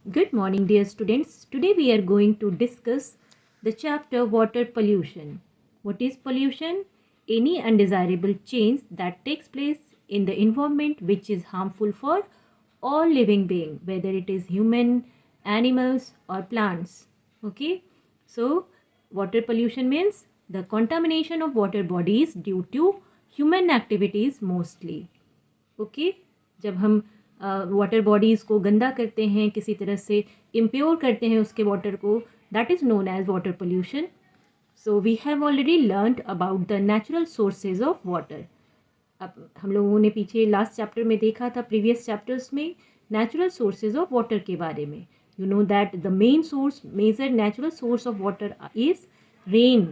Good morning, dear students. Today we are going to discuss the chapter Water Pollution. What is pollution? Any undesirable change that takes place in the environment which is harmful for all living being, whether it is human, animals, or plants. Okay, so water pollution means the contamination of water bodies due to human activities mostly. Okay जब हम water bodies को गंदा करते हैं, किसी तरह से impure करते हैं उसके वाटर को, that is known as water pollution. So we have already learned about the natural sources of water. अब हम लोगों ने पीछे लास्ट चैप्टर में देखा था, प्रीवियस चैप्टर्स में, नेचुरल सोर्सेज ऑफ वाटर के बारे में. You know that the main source, major natural source of water is rain.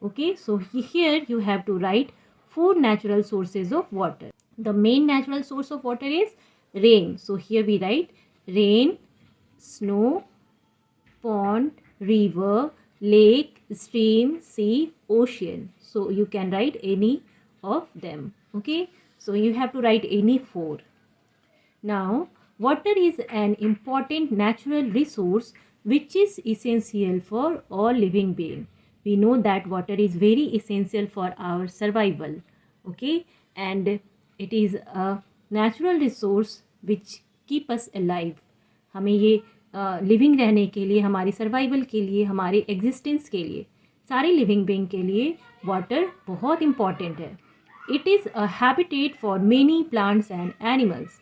Okay, so here you have to write 4 natural sources of water. The main natural source of water is rain. So here we write rain, snow, pond, river, lake, stream, sea, ocean. So you can write any of them. Okay, so you have to write any 4. Now water is an important natural resource which is essential for all living beings. We know that water is very essential for our survival. Okay, and it is a natural resource which keep us alive. हमें ये living रहने के लिए, हमारी survival के लिए, हमारे existence के लिए, सारे लिविंग बीइंग के लिए वाटर बहुत इम्पॉर्टेंट है. It is a habitat for many plants and animals.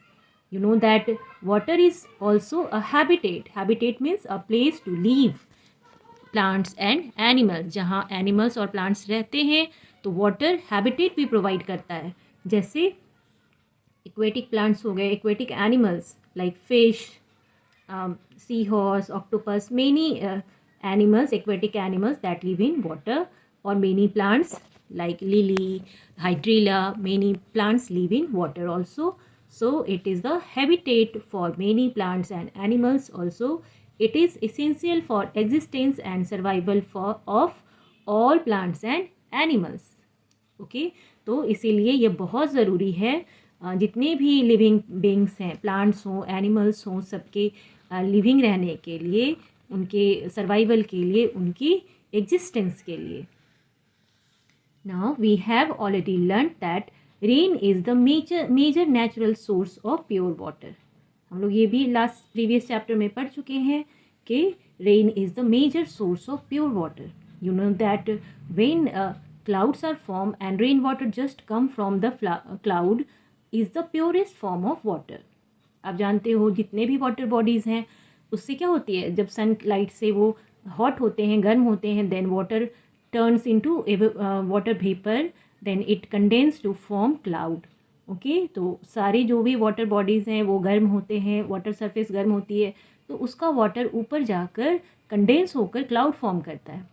You know that water is also a habitat. Habitat means a place to live. Plants and animals, जहाँ animals और plants रहते हैं तो water habitat भी provide करता है. जैसे aquatic plants हो गए, aquatic animals like fish, seahorse, octopus, many animals, aquatic animals that live in water, or many plants like lily, hydrilla, many plants live in water also. So it is the habitat for many plants and animals also. It is essential for existence and survival of all plants and animals. Okay, तो इसीलिए ये बहुत ज़रूरी है जितने भी living beings हैं, plants हों, एनिमल्स हों, सबके लिविंग रहने के लिए, उनके सर्वाइवल के लिए, उनकी एग्जिस्टेंस के लिए. Now we have already learnt that rain is the major natural source of pure water. हम लोग ये भी लास्ट प्रीवियस चैप्टर में पढ़ चुके हैं कि rain is the major source of pure water. You know that when clouds are form and rain water just come from the cloud is the purest form of water. आप जानते हो जितने भी वाटर बॉडीज़ हैं उससे क्या होती है, जब सनलाइट से वो हॉट होते हैं, गर्म होते हैं, then water turns into water vapour, then it condense to form cloud. Okay, तो सारे जो भी वाटर बॉडीज़ हैं वो गर्म होते हैं, वाटर सरफेस गर्म होती है तो उसका वाटर ऊपर जाकर कंडेंस होकर क्लाउड फॉर्म करता है.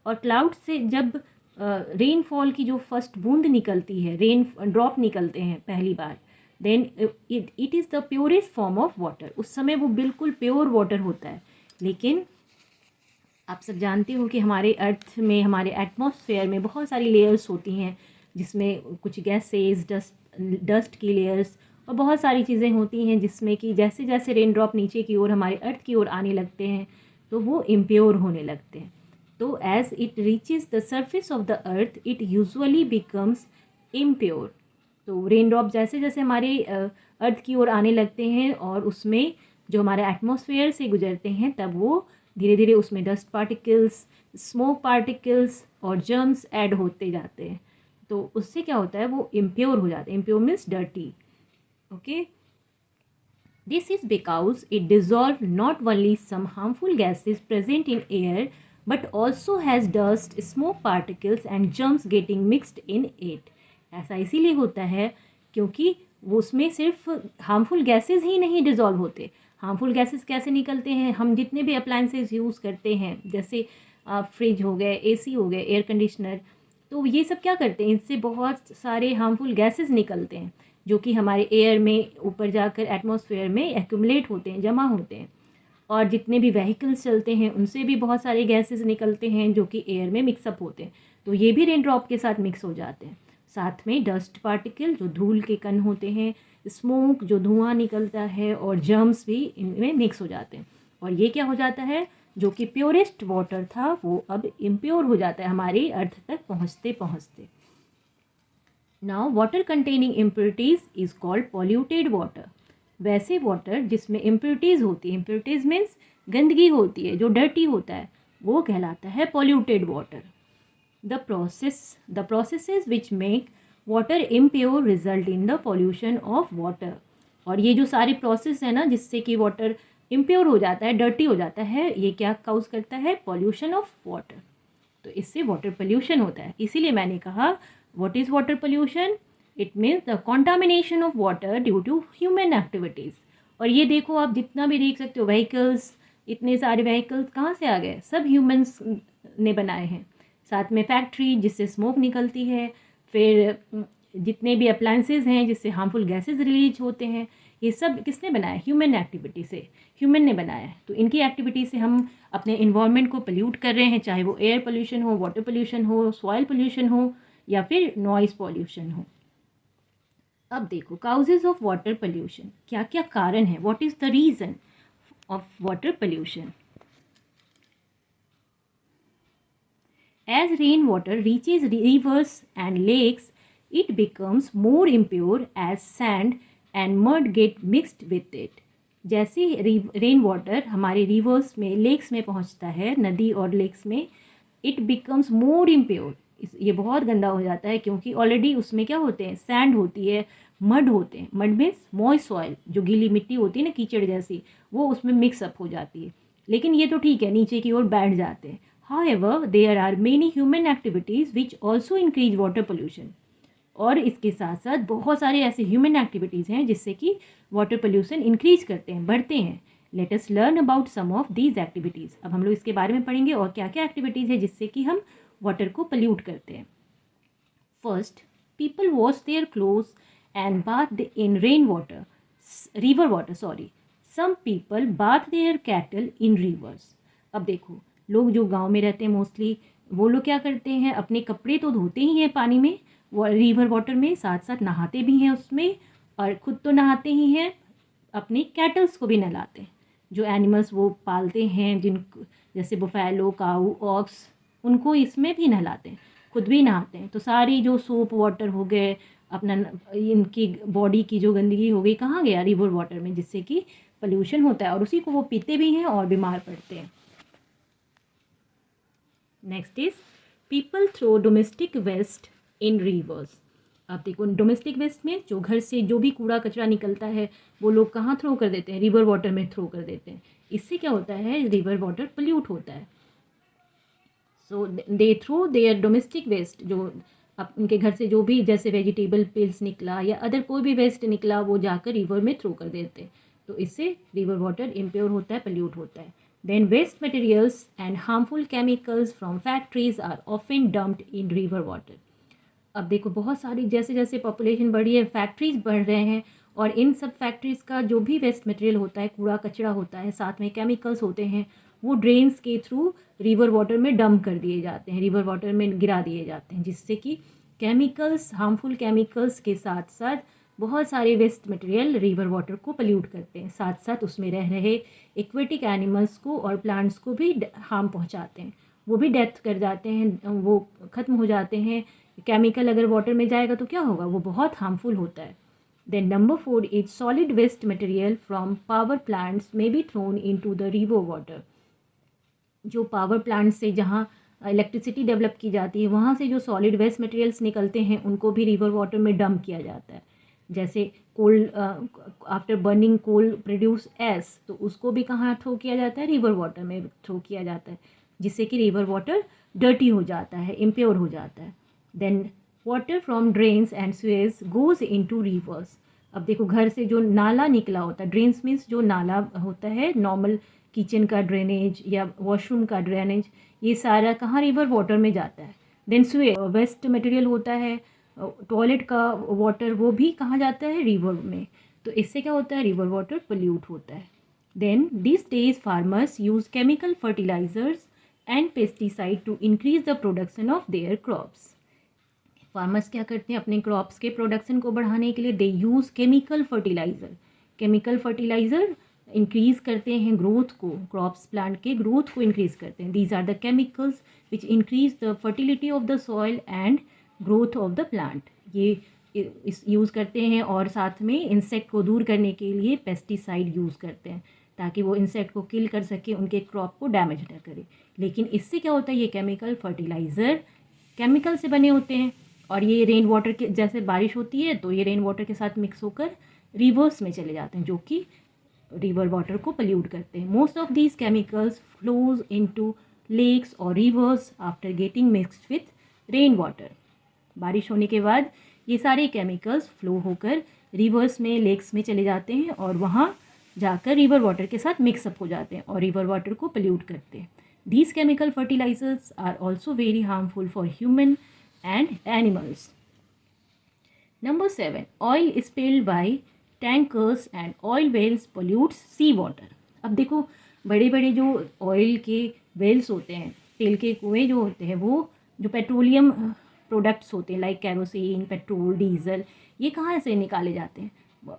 और क्लाउड से जब रेनफॉल की जो फर्स्ट बूंद निकलती है, रेन ड्रॉप निकलते हैं पहली बार, then it is the purest form of water. उस समय वो बिल्कुल प्योर वाटर होता है. लेकिन आप सब जानते हो कि हमारे अर्थ में, हमारे एटमॉस्फेयर में बहुत सारी लेयर्स होती हैं जिसमें कुछ गैसेस, डस्ट की लेयर्स और बहुत सारी चीज़ें होती हैं जिसमें कि जैसे जैसे रेन ड्रॉप नीचे की ओर, हमारे अर्थ की ओर आने लगते हैं तो वो इम्प्योर होने लगते हैं. तो as it reaches the surface of the earth it usually becomes impure. तो रेन ड्रॉप जैसे जैसे हमारे अर्थ की ओर आने लगते हैं और उसमें जो हमारे एटमॉस्फेयर से गुजरते हैं तब वो धीरे धीरे उसमें डस्ट पार्टिकल्स, स्मोक पार्टिकल्स और जर्म्स ऐड होते जाते हैं. तो उससे क्या होता है, वो इम्प्योर हो जाते हैं. Impure means dirty. Okay, this is because it dissolve not only some harmful gases present in air but also has dust, smoke particles and germs getting mixed in it. ऐसा इसीलिए होता है क्योंकि वो उसमें सिर्फ हार्मफुल गैसेज ही नहीं dissolve होते. हार्मफुल गैसेस कैसे निकलते हैं, हम जितने भी अप्लायंसेज यूज़ करते हैं जैसे फ्रिज हो गए, एसी हो गए, एयर कंडीशनर, तो ये सब क्या करते हैं, इससे बहुत सारे हार्मफुल गैसेस निकलते हैं जो कि हमारे एयर में ऊपर जाकर एटमॉस्फेयर में एक्यूमुलेट होते हैं, जमा होते हैं. और जितने भी व्हीकल्स चलते हैं उनसे भी बहुत सारे गैसेस निकलते हैं जो कि एयर में मिक्सअप होते हैं. तो ये भी रेन ड्रॉप के साथ मिक्स हो जाते हैं. साथ में डस्ट पार्टिकल जो धूल के कण होते हैं, स्मोक जो धुआं निकलता है और जर्म्स भी इनमें मिक्स हो जाते हैं. और ये क्या हो जाता है, जो कि प्योरेस्ट वाटर था वो अब इम्प्योर हो जाता है हमारी अर्थ तक पहुँचते पहुँचते। Now water containing impurities is called polluted water. वैसे वाटर जिसमें इम्प्योरिटीज़ होती है, इम्प्योरिटीज़ मीन्स गंदगी होती है, जो डर्टी होता है, वो कहलाता है polluted water. The processes which make water impure result in the pollution of water। और ये जो सारी प्रोसेस है ना जिससे कि वाटर इम्प्योर हो जाता है, डर्टी हो जाता है, ये क्या काउज करता है, पॉल्यूशन ऑफ वाटर। तो इससे वाटर पोल्यूशन होता है। इसीलिए मैंने कहा what is water pollution, it means the contamination of water due to human activities. और ये देखो आप जितना भी देख सकते हो व्हीकल्स, इतने सारे व्हीकल्स कहाँ से आ गए, सब ह्यूमंस ने बनाए हैं। साथ में फैक्ट्री जिससे स्मोक निकलती है, फिर जितने भी अप्लायंसेज हैं जिससे हार्मफुल गैसेस रिलीज होते हैं, ये सब किसने बनाया, ह्यूमन एक्टिविटी से, ह्यूमन ने बनाया है। तो इनकी एक्टिविटी से हम अपने इन्वायरमेंट को पोल्यूट कर रहे हैं, चाहे वो एयर पोल्यूशन हो, वाटर पोल्यूशन हो, सॉइल पोल्यूशन हो या फिर नॉइज पोल्यूशन हो। अब देखो काउजेज ऑफ वाटर पोल्यूशन, क्या क्या कारण है, what is the reason of water pollution. As rainwater reaches rivers and lakes, it becomes more impure as sand and mud get mixed with it। जैसे rain water हमारे reverse में, lakes में पहुंचता है, नदी और लेक्स में, इट बिकम्स मोर इम्प्योर, ये बहुत गंदा हो जाता है क्योंकि ऑलरेडी उसमें क्या होते हैं, सैंड होती है, मड होते हैं। मड मीन्स मॉइस्ट सॉइल, जो गीली मिट्टी होती है ना कीचड़ जैसी, वो उसमें मिक्सअप हो जाती है। लेकिन ये तो ठीक है, नीचे की ओर बैठ जाते हैं। However, there are many human activities which also increase water pollution। और इसके साथ साथ बहुत सारे ऐसे ह्यूमन एक्टिविटीज़ हैं जिससे कि वाटर पोल्यूशन इंक्रीज करते हैं, बढ़ते हैं। Let us learn about some of these activities. अब हम लोग इसके बारे में पढ़ेंगे और क्या क्या एक्टिविटीज़ है जिससे कि हम वाटर को पोल्यूट करते हैं। First, people wash their clothes and bath in rain water, river water sorry. Some people bath their cattle in rivers. अब देखो, लोग जो गांव में रहते हैं मोस्टली, वो लोग क्या करते हैं, अपने कपड़े तो धोते ही हैं पानी में, रिवर वाटर में, साथ साथ नहाते भी हैं उसमें, और खुद तो नहाते ही हैं, अपने कैटल्स को भी नहलाते हैं। जो एनिमल्स वो पालते हैं, जिन जैसे बुफैलो, काऊ, ऑक्स, उनको इसमें भी नहलाते हैं, खुद भी नहाते हैं। तो सारी जो सोप वाटर हो गए, अपना इनकी बॉडी की जो गंदगी हो गई, कहाँ गया, रिवर वाटर में, जिससे कि पोल्यूशन होता है, और उसी को वो पीते भी हैं और बीमार पड़ते हैं। Next is people throw domestic waste in rivers. अब देखो, डोमेस्टिक वेस्ट में जो घर से जो भी कूड़ा कचरा निकलता है वो लोग कहाँ थ्रो कर देते हैं, रिवर वाटर में थ्रो कर देते हैं। इससे क्या होता है, रिवर वाटर पोल्यूट होता है। So they throw their domestic waste, जो अब उनके घर से जो भी जैसे वेजिटेबल पिल्स निकला या अदर कोई भी वेस्ट निकला, वो जाकर रिवर में थ्रो कर देते हैं। तो इससे रिवर वाटर इम्प्योर होता है, पोल्यूट होता है। Then waste materials and harmful chemicals from factories are often dumped in river water। अब देखो, बहुत सारी जैसे जैसे पॉपुलेशन बढ़ी है, फैक्ट्रीज बढ़ रहे हैं, और इन सब फैक्ट्रीज का जो भी वेस्ट मटेरियल होता है, कूड़ा कचरा होता है, साथ में केमिकल्स होते हैं, वो ड्रेन्स के थ्रू रिवर वाटर में डंप कर दिए जाते हैं, रिवर वाटर में गिरा दिए जाते हैं, जिससे कि केमिकल्स, हार्मफुल केमिकल्स के साथ साथ बहुत सारे वेस्ट मटेरियल रिवर वाटर को पोल्यूट करते हैं, साथ साथ उसमें रह रहे एक्वेटिक एनिमल्स को और प्लांट्स को भी हार्म पहुंचाते हैं, वो भी डेथ कर जाते हैं, वो ख़त्म हो जाते हैं। केमिकल अगर वाटर में जाएगा तो क्या होगा, वो बहुत हार्मफुल होता है। Then number 4 is solid waste material from power plants may be thrown into the river water. जो पावर प्लांट से जहाँ इलेक्ट्रिसिटी डेवलप की जाती है, वहाँ से जो सॉलिड वेस्ट मटेरियल्स निकलते हैं उनको भी रिवर वाटर में डंप किया जाता है। जैसे coal, after burning coal produces, तो उसको भी कहाँ थ्रो किया जाता है, रिवर वाटर में थ्रो किया जाता है, जिससे कि रिवर वाटर डर्टी हो जाता है, इम्प्योर हो जाता है। Then water from drains and sewage goes into rivers. अब देखो, घर से जो नाला निकला होता है, ड्रेन्स मीन्स जो नाला होता है, नॉर्मल किचन का ड्रेनेज या वॉशरूम का ड्रेनेज, ये सारा कहाँ, रिवर वाटर में जाता है। देन स्वेज वेस्ट मटेरियल होता है, टॉयलेट का वाटर, वो भी कहाँ जाता है, रिवर में। तो इससे क्या होता है, रिवर वाटर पोल्यूट होता है। Then this days farmers use chemical fertilizers and pesticide to increase the production of their crops. Farmers क्या करते हैं, अपने क्रॉप्स के प्रोडक्शन को बढ़ाने के लिए they use chemical fertiliser. Chemical fertiliser increase करते हैं ग्रोथ को, क्रॉप्स प्लांट के ग्रोथ को इंक्रीज़ करते हैं. These are the chemicals which increase the fertility of the soil and growth of the plant. ये इस यूज़ करते हैं. और साथ में इंसेक्ट को दूर करने के लिए पेस्टिसाइड यूज़ करते हैं ताकि वो इंसेक्ट को किल कर सके, उनके क्रॉप को डैमेज ना करे. लेकिन इससे क्या होता है, ये केमिकल फर्टिलाइज़र केमिकल से बने होते हैं और ये रेन वाटर के जैसे बारिश होती है तो ये रेन वाटर के साथ मिक्स होकर रिवर्स में चले जाते हैं जो कि रिवर वाटर को पोल्यूट करते हैं. Most of these chemicals flows into lakes और rivers after getting mixed with rain water. बारिश होने के बाद ये सारे केमिकल्स फ्लो होकर रिवर्स में, लेक्स में चले जाते हैं और वहाँ जाकर रिवर वाटर के साथ मिक्सअप हो जाते हैं और रिवर वाटर को पोल्यूट करते हैं. These chemical fertilizers are also very harmful for human and animals. Number 7. Oil spilled by tankers and oil wells pollutes sea water. अब देखो बड़े बड़े जो ऑयल के वेल्स होते हैं, तेल के कुएँ जो होते हैं, वो जो पेट्रोलियम प्रोडक्ट्स होते हैं लाइक कैरोसिन, पेट्रोल, डीजल, ये कहाँ से निकाले जाते हैं?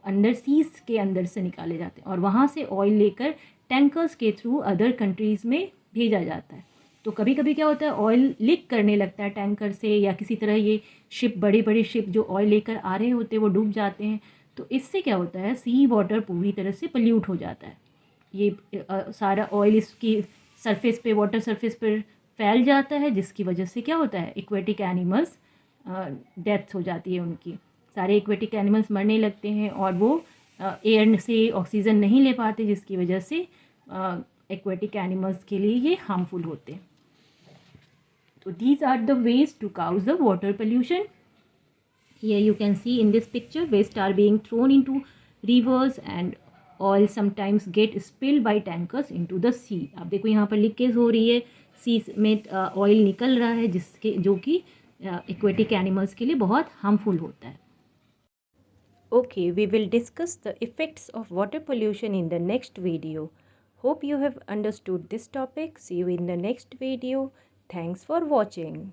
अंडर सीज के अंदर से निकाले जाते हैं और वहाँ से ऑयल लेकर टैंकर्स के थ्रू अदर कंट्रीज़ में भेजा जाता है. तो कभी कभी क्या होता है, ऑयल लीक करने लगता है टैंकर से या किसी तरह ये शिप, बड़े बड़े शिप जो ऑयल लेकर आ रहे होते हैं वो डूब जाते हैं. तो इससे क्या होता है, सी वाटर पूरी तरह से पोल्यूट हो जाता है. ये सारा ऑयल इसकी सरफेस पे, वाटर सरफेस पर फैल जाता है जिसकी वजह से क्या होता है, एक्वेटिक एनिमल्स डेथ हो जाती है उनकी. सारे एक्वेटिक एनिमल्स मरने लगते हैं और वो एयर से ऑक्सीजन नहीं ले पाते जिसकी वजह से एक्वेटिक एनिमल्स के लिए ये हार्मफुल होते हैं. तो these are the ways to cause the water pollution. Here you can see in this picture waste are being thrown into rivers and oil sometimes get spilled by tankers into the sea. आप देखो यहाँ पर leakage हो रही है, सी में oil निकल रहा है जिसके जो कि एक्वेटिक एनिमल्स के लिए बहुत हार्मफुल होता है. Okay, we will discuss the effects of water pollution in the next video. Hope you have understood this topic. See you in the next video. Thanks for watching.